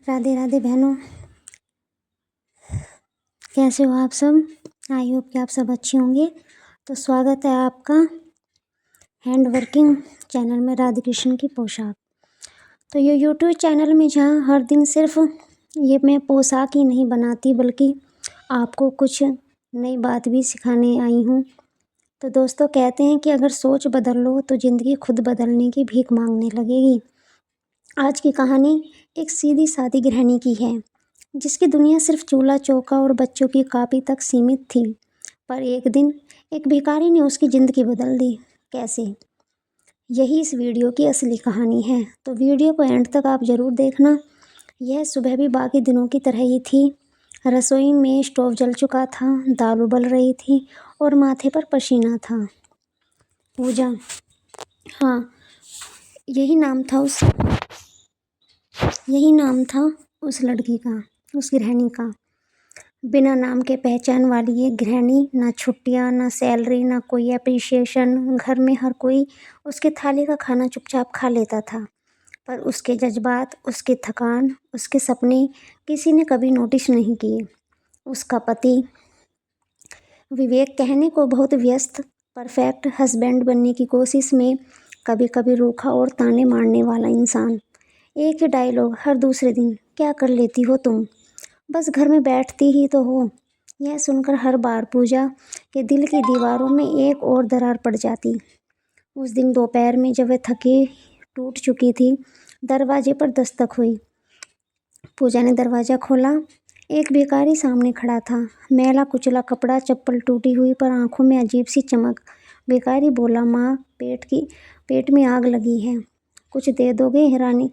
राधे राधे बहनों, कैसे हो आप सब। आई होप कि आप सब अच्छे होंगे। तो स्वागत है आपका हैंड वर्किंग चैनल में राधे कृष्ण की पोशाक। तो ये यूट्यूब चैनल में जहाँ हर दिन सिर्फ ये मैं पोशाक ही नहीं बनाती बल्कि आपको कुछ नई बात भी सिखाने आई हूँ। तो दोस्तों, कहते हैं कि अगर सोच बदल लो तो ज़िंदगी खुद बदलने की भीख मांगने लगेगी। आज की कहानी एक सीधी सादी गृहिणी की है जिसकी दुनिया सिर्फ चूल्हा चौका और बच्चों की कॉपी तक सीमित थी। पर एक दिन एक भिखारी ने उसकी ज़िंदगी बदल दी। कैसे? यही इस वीडियो की असली कहानी है। तो वीडियो को एंड तक आप ज़रूर देखना। यह सुबह भी बाकी दिनों की तरह ही थी। रसोई में स्टोव जल चुका था, दाल उबल रही थी और माथे पर पसीना था। पूजा, हाँ, यही नाम था उस लड़की का, उस गृहिणी का। बिना नाम के पहचान वाली ये गृहिणी, ना छुट्टियां, ना सैलरी, ना कोई अप्रिसिएशन। घर में हर कोई उसके थाली का खाना चुपचाप खा लेता था, पर उसके जज्बात, उसकी थकान, उसके सपने किसी ने कभी नोटिस नहीं किए। उसका पति विवेक कहने को बहुत व्यस्त, परफेक्ट हस्बैंड बनने की कोशिश में कभी कभी रूखा और ताने मारने वाला इंसान। एक ही डायलॉग हर दूसरे दिन, क्या कर लेती हो तुम, बस घर में बैठती ही तो हो। यह सुनकर हर बार पूजा के दिल की दीवारों में एक और दरार पड़ जाती। उस दिन दोपहर में जब वह थकी टूट चुकी थी, दरवाजे पर दस्तक हुई। पूजा ने दरवाज़ा खोला। एक भिखारी सामने खड़ा था, मैला कुचला कपड़ा, चप्पल टूटी हुई, पर आंखों में अजीब सी चमक। भिखारी बोला, माँ, पेट में आग लगी है, कुछ दे दोगे रानी?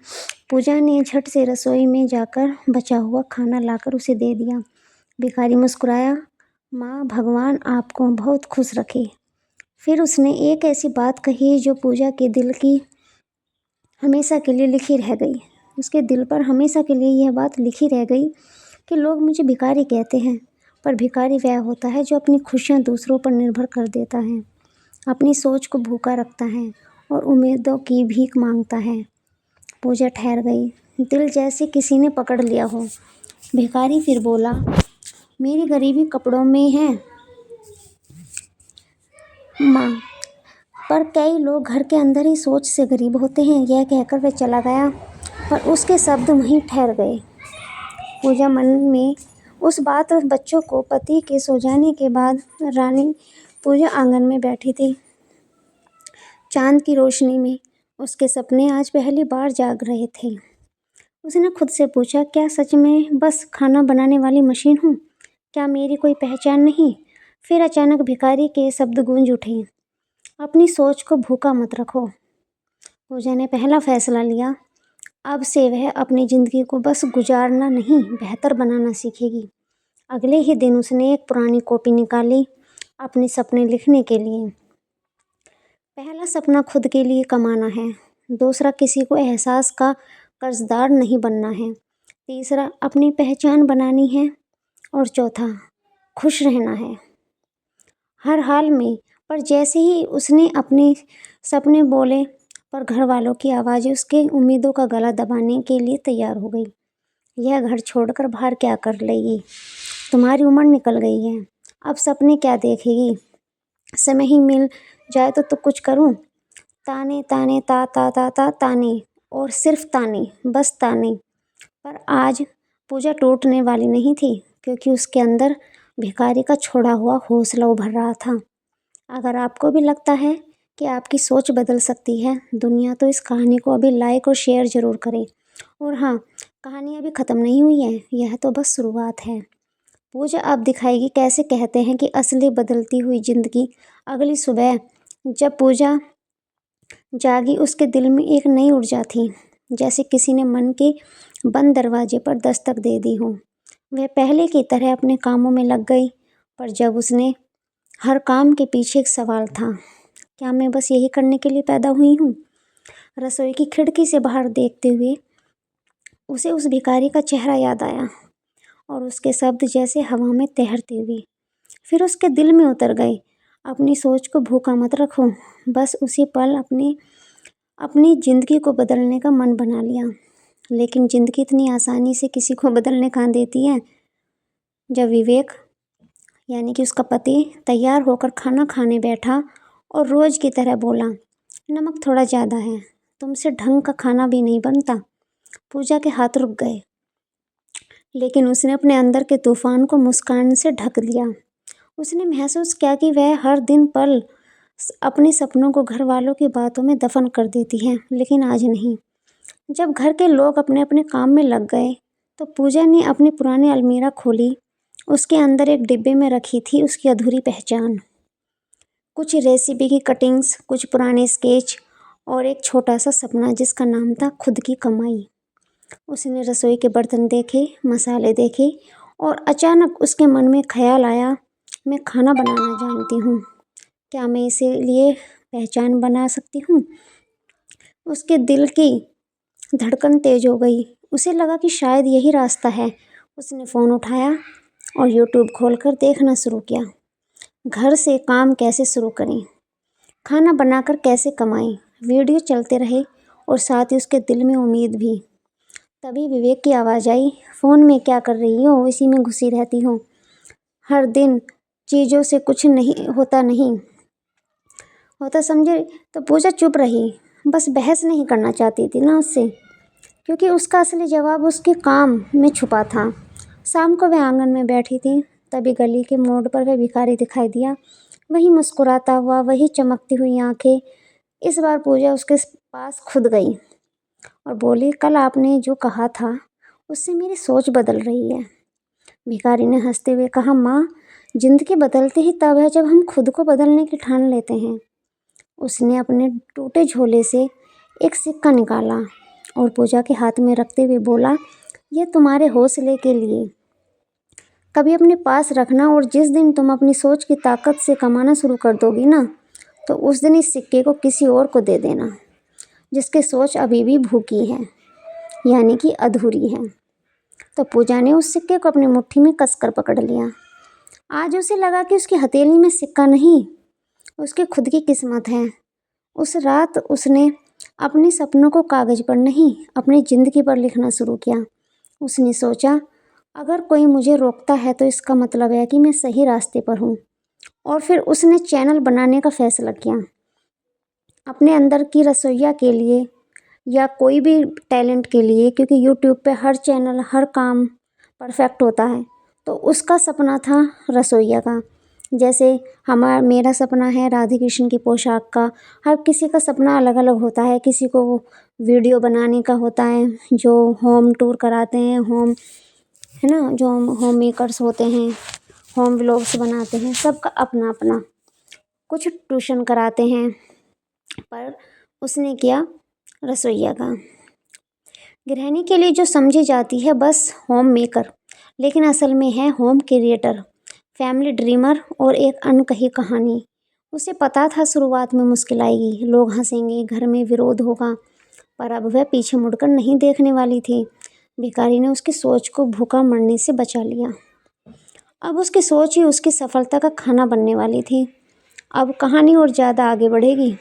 पूजा ने झट से रसोई में जाकर बचा हुआ खाना लाकर उसे दे दिया। भिखारी मुस्कुराया, माँ, भगवान आपको बहुत खुश रखे। फिर उसने एक ऐसी बात कही जो पूजा के दिल की हमेशा के लिए लिखी रह गई। उसके दिल पर हमेशा के लिए यह बात लिखी रह गई कि लोग मुझे भिखारी कहते हैं, पर भिखारी वह होता है जो अपनी खुशियाँ दूसरों पर निर्भर कर देता है, अपनी सोच को भूखा रखता है और उम्मीदों की भीख मांगता है। पूजा ठहर गई, दिल जैसे किसी ने पकड़ लिया हो। भिखारी फिर बोला, मेरी गरीबी कपड़ों में है माँ, पर कई लोग घर के अंदर ही सोच से गरीब होते हैं। यह कहकर वह चला गया, पर उसके शब्द वहीं ठहर गए। पूजा मन में उस बात बच्चों को पति के सो जाने के बाद रानी पूजा आंगन में बैठी थी, चांद की रोशनी में। उसके सपने आज पहली बार जाग रहे थे। उसने खुद से पूछा, क्या सच में बस खाना बनाने वाली मशीन हूँ? क्या मेरी कोई पहचान नहीं? फिर अचानक भिखारी के शब्द गूंज उठे, अपनी सोच को भूखा मत रखो। पूजा ने पहला फैसला लिया। अब से वह अपनी ज़िंदगी को बस गुजारना नहीं, बेहतर बनाना सीखेगी। अगले ही दिन उसने एक पुरानी कॉपी निकाली अपने सपने लिखने के लिए। पहला सपना खुद के लिए कमाना है, दूसरा किसी को एहसास का कर्जदार नहीं बनना है, तीसरा अपनी पहचान बनानी है और चौथा खुश रहना है हर हाल में। पर जैसे ही उसने अपने सपने बोले, पर घर वालों की आवाज़ें उसके उम्मीदों का गला दबाने के लिए तैयार हो गई। यह घर छोड़कर बाहर क्या कर लेगी? तुम्हारी उम्र निकल गई है, अब सपने क्या देखेगी? समय ही मिल जाए तो कुछ करूं? ताने ताने ता ता ता ता ताने, और सिर्फ ताने, बस ताने। पर आज पूजा टूटने वाली नहीं थी, क्योंकि उसके अंदर भिखारी का छोड़ा हुआ हौसला उभर रहा था। अगर आपको भी लगता है कि आपकी सोच बदल सकती है दुनिया, तो इस कहानी को अभी लाइक और शेयर ज़रूर करें। और हाँ, कहानी अभी ख़त्म नहीं हुई है, यह तो बस शुरुआत है। पूजा अब दिखाएगी कैसे कहते हैं कि असली बदलती हुई ज़िंदगी। अगली सुबह जब पूजा जागी, उसके दिल में एक नई ऊर्जा थी, जैसे किसी ने मन के बंद दरवाजे पर दस्तक दे दी हो। वह पहले की तरह अपने कामों में लग गई, पर जब उसने हर काम के पीछे एक सवाल था, क्या मैं बस यही करने के लिए पैदा हुई हूँ? रसोई की खिड़की से बाहर देखते हुए उसे उस भिखारी का चेहरा याद आया और उसके शब्द जैसे हवा में तैरते हुए फिर उसके दिल में उतर गए, अपनी सोच को भूखा मत रखो। बस उसी पल अपनी ज़िंदगी को बदलने का मन बना लिया। लेकिन ज़िंदगी इतनी आसानी से किसी को बदलने कहाँ देती है। जब विवेक यानी कि उसका पति तैयार होकर खाना खाने बैठा और रोज़ की तरह बोला, नमक थोड़ा ज़्यादा है, तुमसे ढंग का खाना भी नहीं बनता, पूजा के हाथ रुक गए। लेकिन उसने अपने अंदर के तूफान को मुस्कान से ढक लिया। उसने महसूस किया कि वह हर दिन पल अपने सपनों को घर वालों की बातों में दफन कर देती है, लेकिन आज नहीं। जब घर के लोग अपने अपने काम में लग गए तो पूजा ने अपनी पुरानी अलमीरा खोली। उसके अंदर एक डिब्बे में रखी थी उसकी अधूरी पहचान, कुछ रेसिपी की कटिंग्स, कुछ पुराने स्केच और एक छोटा सा सपना जिसका नाम था खुद की कमाई। उसने रसोई के बर्तन देखे, मसाले देखे और अचानक उसके मन में ख्याल आया, मैं खाना बनाना जानती हूँ, क्या मैं इसीलिए पहचान बना सकती हूँ। उसके दिल की धड़कन तेज हो गई। उसे लगा कि शायद यही रास्ता है। उसने फ़ोन उठाया और यूट्यूब खोलकर देखना शुरू किया। घर से काम कैसे शुरू करें, खाना बनाकर कैसे कमाएं। वीडियो चलते रहे और साथ ही उसके दिल में उम्मीद भी। तभी विवेक की आवाज़ आई, फ़ोन में क्या कर रही हो, इसी में घुसी रहती हो, हर दिन चीज़ों से कुछ नहीं होता समझे। तो पूजा चुप रही, बस बहस नहीं करना चाहती थी ना उससे, क्योंकि उसका असली जवाब उसके काम में छुपा था। शाम को वह आंगन में बैठी थी, तभी गली के मोड़ पर वह भिखारी दिखाई दिया। वही मुस्कुराता हुआ, वही चमकती हुई आंखें। इस बार पूजा उसके पास खुद गई और बोली, कल आपने जो कहा था उससे मेरी सोच बदल रही है। भिखारी ने हंसते हुए कहा, माँ, जिंदगी बदलती ही तब है जब हम खुद को बदलने की ठान लेते हैं। उसने अपने टूटे झोले से एक सिक्का निकाला और पूजा के हाथ में रखते हुए बोला, यह तुम्हारे हौसले के लिए, कभी अपने पास रखना, और जिस दिन तुम अपनी सोच की ताकत से कमाना शुरू कर दोगी ना, तो उस दिन इस सिक्के को किसी और को दे देना जिसकी सोच अभी भी भूखी है, यानी कि अधूरी है। तो पूजा ने उस सिक्के को अपनी मुट्ठी में कसकर पकड़ लिया। आज उसे लगा कि उसकी हथेली में सिक्का नहीं, उसकी खुद की किस्मत है। उस रात उसने अपने सपनों को कागज़ पर नहीं, अपनी ज़िंदगी पर लिखना शुरू किया। उसने सोचा, अगर कोई मुझे रोकता है तो इसका मतलब है कि मैं सही रास्ते पर हूँ। और फिर उसने चैनल बनाने का फैसला किया, अपने अंदर की रसोइया के लिए या कोई भी टैलेंट के लिए, क्योंकि यूट्यूब पे हर चैनल, हर काम परफेक्ट होता है। तो उसका सपना था रसोइया का। जैसे मेरा सपना है राधे कृष्ण की पोशाक का। हर किसी का सपना अलग अलग होता है। किसी को वीडियो बनाने का होता है, जो होम टूर कराते हैं, है ना, जो होम मेकर्स होते हैं, होम व्लॉग्स बनाते हैं, सबका अपना अपना। कुछ ट्यूशन कराते हैं, पर उसने किया रसोइया का। गृहिणी के लिए जो समझी जाती है बस होम मेकर, लेकिन असल में है होम क्रिएटर, फैमिली ड्रीमर और एक अनकही कहानी। उसे पता था शुरुआत में मुश्किल आएगी, लोग हंसेंगे, घर में विरोध होगा, पर अब वह पीछे मुड़कर नहीं देखने वाली थी। भिखारी ने उसकी सोच को भूखा मरने से बचा लिया। अब उसकी सोच ही उसकी सफलता का खाना बनने वाली थी। अब कहानी और ज़्यादा आगे बढ़ेगी।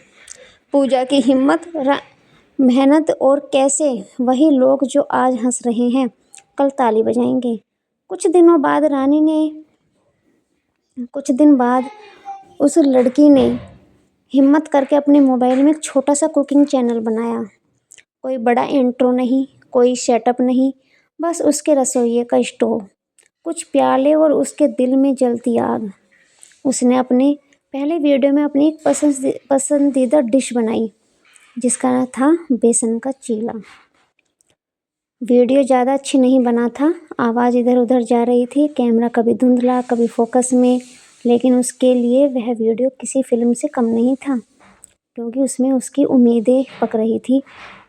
पूजा की हिम्मत, मेहनत और कैसे वही लोग जो आज हंस रहे हैं कल ताली बजाएंगे। कुछ दिन बाद उस लड़की ने हिम्मत करके अपने मोबाइल में एक छोटा सा कुकिंग चैनल बनाया। कोई बड़ा इंट्रो नहीं, कोई सेटअप नहीं, बस उसके रसोइये का स्टोव, कुछ प्याले और उसके दिल में जलती आग। उसने अपने पहले वीडियो में अपनी एक पसंदीदा डिश बनाई, जिसका नाम था बेसन का चीला। वीडियो ज़्यादा अच्छी नहीं बना था, आवाज़ इधर उधर जा रही थी, कैमरा कभी धुंधला कभी फोकस में, लेकिन उसके लिए वह वीडियो किसी फिल्म से कम नहीं था, क्योंकि उसमें उसकी उम्मीदें पक रही थी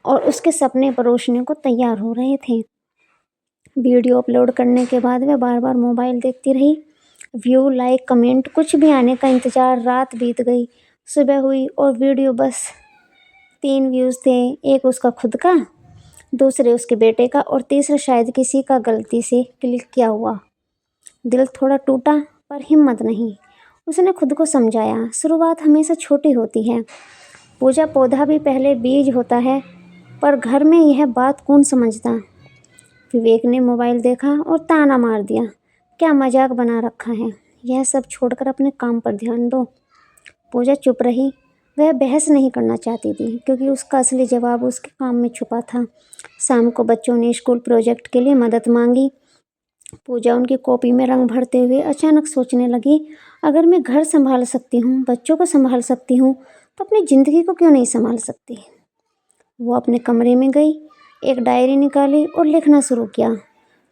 और उसके सपने परोसने को तैयार हो रहे थे। वीडियो अपलोड करने के बाद वह बार बार मोबाइल देखती रही। व्यू, लाइक, कमेंट कुछ भी आने का इंतज़ार। रात बीत गई, सुबह हुई और वीडियो बस 3 व्यूज़ थे। एक उसका खुद का, दूसरे उसके बेटे का और तीसरा शायद किसी का गलती से क्लिक किया हुआ। दिल थोड़ा टूटा, पर हिम्मत नहीं। उसने खुद को समझाया, शुरुआत हमेशा छोटी होती है। पूजा, पौधा भी पहले बीज होता है, पर घर में यह बात कौन समझता। विवेक ने मोबाइल देखा और ताना मार दिया, क्या मजाक बना रखा है, यह सब छोड़कर अपने काम पर ध्यान दो। पूजा चुप रही। वह बहस नहीं करना चाहती थी क्योंकि उसका असली जवाब उसके काम में छुपा था। शाम को बच्चों ने स्कूल प्रोजेक्ट के लिए मदद मांगी। पूजा उनकी कॉपी में रंग भरते हुए अचानक सोचने लगी, अगर मैं घर संभाल सकती हूँ, बच्चों को संभाल सकती हूँ, तो अपनी ज़िंदगी को क्यों नहीं संभाल सकती। वो अपने कमरे में गई, एक डायरी निकाली और लिखना शुरू किया।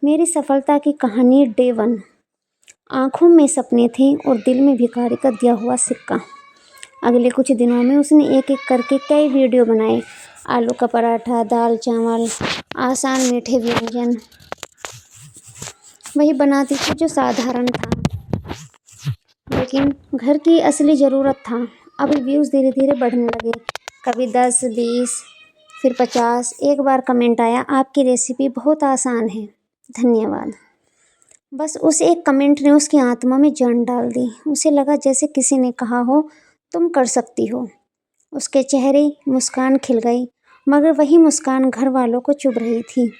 मेरी सफलता की कहानी डे 1। आंखों में सपने थे और दिल में भिखारी का दिया हुआ सिक्का। अगले कुछ दिनों में उसने एक एक करके कई वीडियो बनाए। आलू का पराठा, दाल चावल, आसान मीठे व्यंजन वही बनाती थी जो साधारण था, लेकिन घर की असली ज़रूरत था। अब व्यूज़ धीरे धीरे बढ़ने लगे, कभी 10, 20, फिर 50। एक बार कमेंट आया, आपकी रेसिपी बहुत आसान है, धन्यवाद। बस उस एक कमेंट ने उसकी आत्मा में जान डाल दी। उसे लगा जैसे किसी ने कहा हो, तुम कर सकती हो। उसके चेहरे मुस्कान खिल गई, मगर वही मुस्कान घर वालों को चुभ रही थी।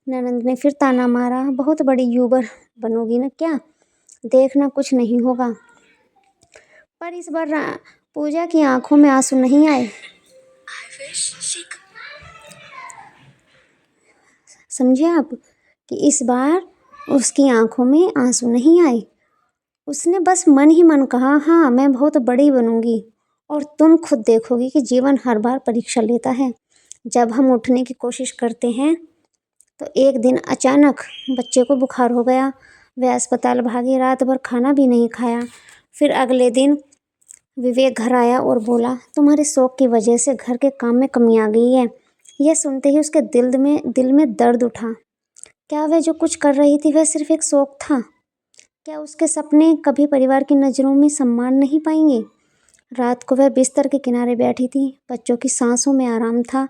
ननंद ने फिर ताना मारा, बहुत बड़ी यूबर बनोगी ना क्या, देखना कुछ नहीं होगा। पर इस बार पूजा की आंखों में आंसू नहीं आए। समझे आप कि इस बार उसकी आंखों में आंसू नहीं आए। उसने बस मन ही मन कहा, हाँ मैं बहुत बड़ी बनूंगी और तुम खुद देखोगी कि जीवन हर बार परीक्षा लेता है। जब हम उठने की कोशिश करते हैं तो एक दिन अचानक बच्चे को बुखार हो गया। वह अस्पताल भागी, रात भर खाना भी नहीं खाया। फिर अगले दिन विवेक घर आया और बोला, तुम्हारे शौक की वजह से घर के काम में कमी आ गई है। यह सुनते ही उसके दिल में दर्द उठा। क्या वह जो कुछ कर रही थी वह सिर्फ एक शौक था? क्या उसके सपने कभी परिवार की नज़रों में सम्मान नहीं पाएंगे? रात को वह बिस्तर के किनारे बैठी थी। बच्चों की सांसों में आराम था,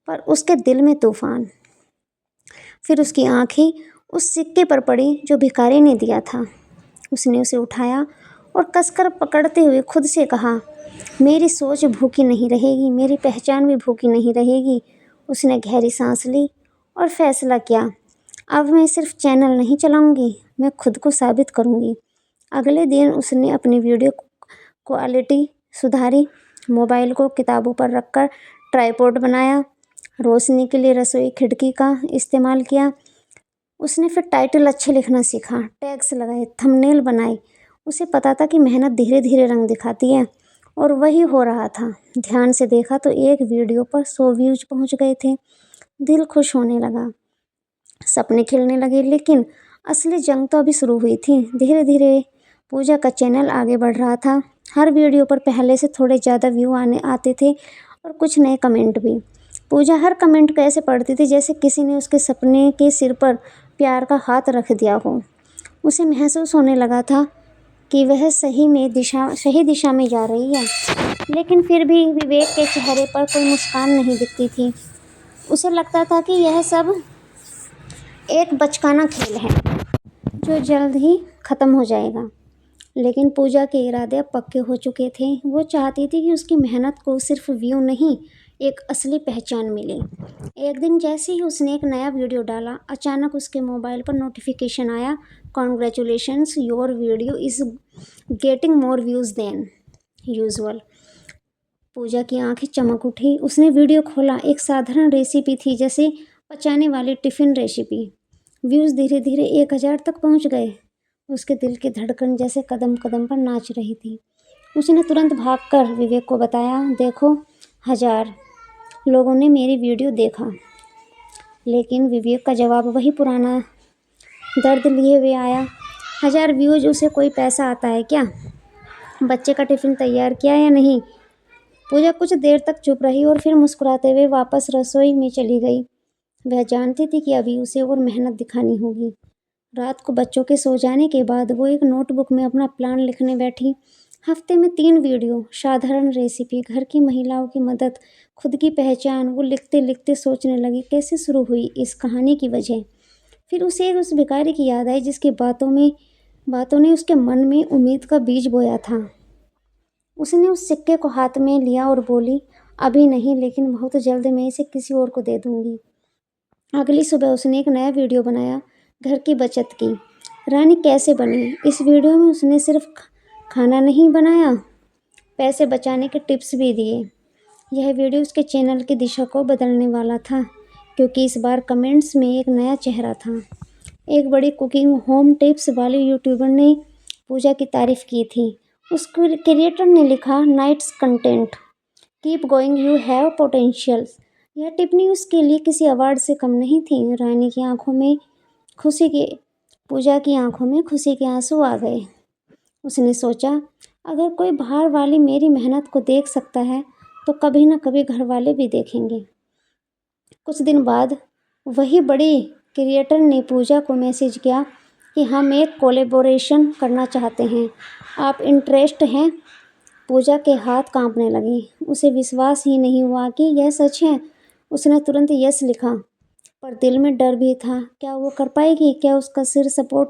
पर उसके दिल में तूफान। फिर उसकी आंखें उस सिक्के पर पड़ी जो भिखारी ने दिया था। उसने उसे उठाया और कसकर पकड़ते हुए खुद से कहा, मेरी सोच भूखी नहीं रहेगी, मेरी पहचान भी भूखी नहीं रहेगी। उसने गहरी सांस ली और फैसला किया, अब मैं सिर्फ चैनल नहीं चलाऊंगी, मैं खुद को साबित करूंगी। अगले दिन उसने अपनी वीडियो क्वालिटी सुधारी, मोबाइल को किताबों पर रखकर ट्राइपॉड बनाया, रोशनी के लिए रसोई खिड़की का इस्तेमाल किया। उसने फिर टाइटल अच्छे लिखना सीखा, टैग्स लगाए, थंबनेल बनाए। उसे पता था कि मेहनत धीरे धीरे रंग दिखाती है, और वही हो रहा था। ध्यान से देखा तो एक वीडियो पर 100 व्यूज पहुंच गए थे। दिल खुश होने लगा, सपने खिलने लगे, लेकिन असली जंग तो अभी शुरू हुई थी। धीरे धीरे पूजा का चैनल आगे बढ़ रहा था। हर वीडियो पर पहले से थोड़े ज़्यादा व्यू आते थे और कुछ नए कमेंट भी। पूजा हर कमेंट को ऐसे पढ़ती थी जैसे किसी ने उसके सपने के सिर पर प्यार का हाथ रख दिया हो। उसे महसूस होने लगा था कि वह सही दिशा में जा रही है, लेकिन फिर भी विवेक के चेहरे पर कोई मुस्कान नहीं दिखती थी। उसे लगता था कि यह सब एक बचकाना खेल है जो जल्द ही ख़त्म हो जाएगा। लेकिन पूजा के इरादे अब पक्के हो चुके थे। वो चाहती थी कि उसकी मेहनत को सिर्फ व्यू नहीं, एक असली पहचान मिले। एक दिन जैसे ही उसने एक नया वीडियो डाला, अचानक उसके मोबाइल पर नोटिफिकेशन आया, congratulations, your video is getting more views than usual. Puja की आंखें चमक उठी। उसने वीडियो खोला। एक साधारण रेसिपी थी, जैसे पचाने वाली टिफ़िन रेसिपी। व्यूज़ धीरे धीरे 1000 तक पहुंच गए। उसके दिल की धड़कन जैसे कदम कदम पर नाच रही थी। उसने तुरंत भागकर विवेक को बताया, देखो 1000 लोगों ने मेरी वीडियो देखा। लेकिन विवेक का जवाब वही पुराना दर्द लिए हुए आया। 1000 व्यूज उसे कोई पैसा आता है क्या? बच्चे का टिफ़िन तैयार किया या नहीं? पूजा कुछ देर तक चुप रही और फिर मुस्कुराते हुए वापस रसोई में चली गई। वह जानती थी कि अभी उसे और मेहनत दिखानी होगी। रात को बच्चों के सो जाने के बाद वो एक नोटबुक में अपना प्लान लिखने बैठी। हफ्ते में 3 वीडियो, साधारण रेसिपी, घर की महिलाओं की मदद, खुद की पहचान। वो लिखते लिखते सोचने लगी, कैसे शुरू हुई इस कहानी की वजह। फिर उसे उस भिखारी की याद आई जिसकी बातों ने उसके मन में उम्मीद का बीज बोया था। उसने उस सिक्के को हाथ में लिया और बोली, अभी नहीं, लेकिन बहुत जल्द मैं इसे किसी और को दे दूँगी। अगली सुबह उसने एक नया वीडियो बनाया, घर की बचत की। रानी कैसे बनी? इस वीडियो में उसने सिर्फ खाना नहीं बनाया, पैसे बचाने के टिप्स भी दिए। यह वीडियो उसके चैनल की दिशा को बदलने वाला था, क्योंकि इस बार कमेंट्स में एक नया चेहरा था। एक बड़ी कुकिंग होम टिप्स वाले यूट्यूबर ने पूजा की तारीफ की थी। उस क्रिएटर ने लिखा, nice content, keep going, you have potential. यह टिप्पणी उसके लिए किसी अवार्ड से कम नहीं थी। रानी की आंखों में खुशी के पूजा की आंखों में खुशी के आंसू आ गए। उसने सोचा, अगर कोई बाहर वाली मेरी मेहनत को देख सकता है तो कभी ना कभी घर वाले भी देखेंगे। कुछ दिन बाद वही बड़ी क्रिएटर ने पूजा को मैसेज किया कि हम एक कोलैबोरेशन करना चाहते हैं, आप इंटरेस्ट हैं? पूजा के हाथ कांपने लगे। उसे विश्वास ही नहीं हुआ कि यह सच है। उसने तुरंत यस लिखा, पर दिल में डर भी था। क्या वो कर पाएगी? क्या उसका सिर सपोर्ट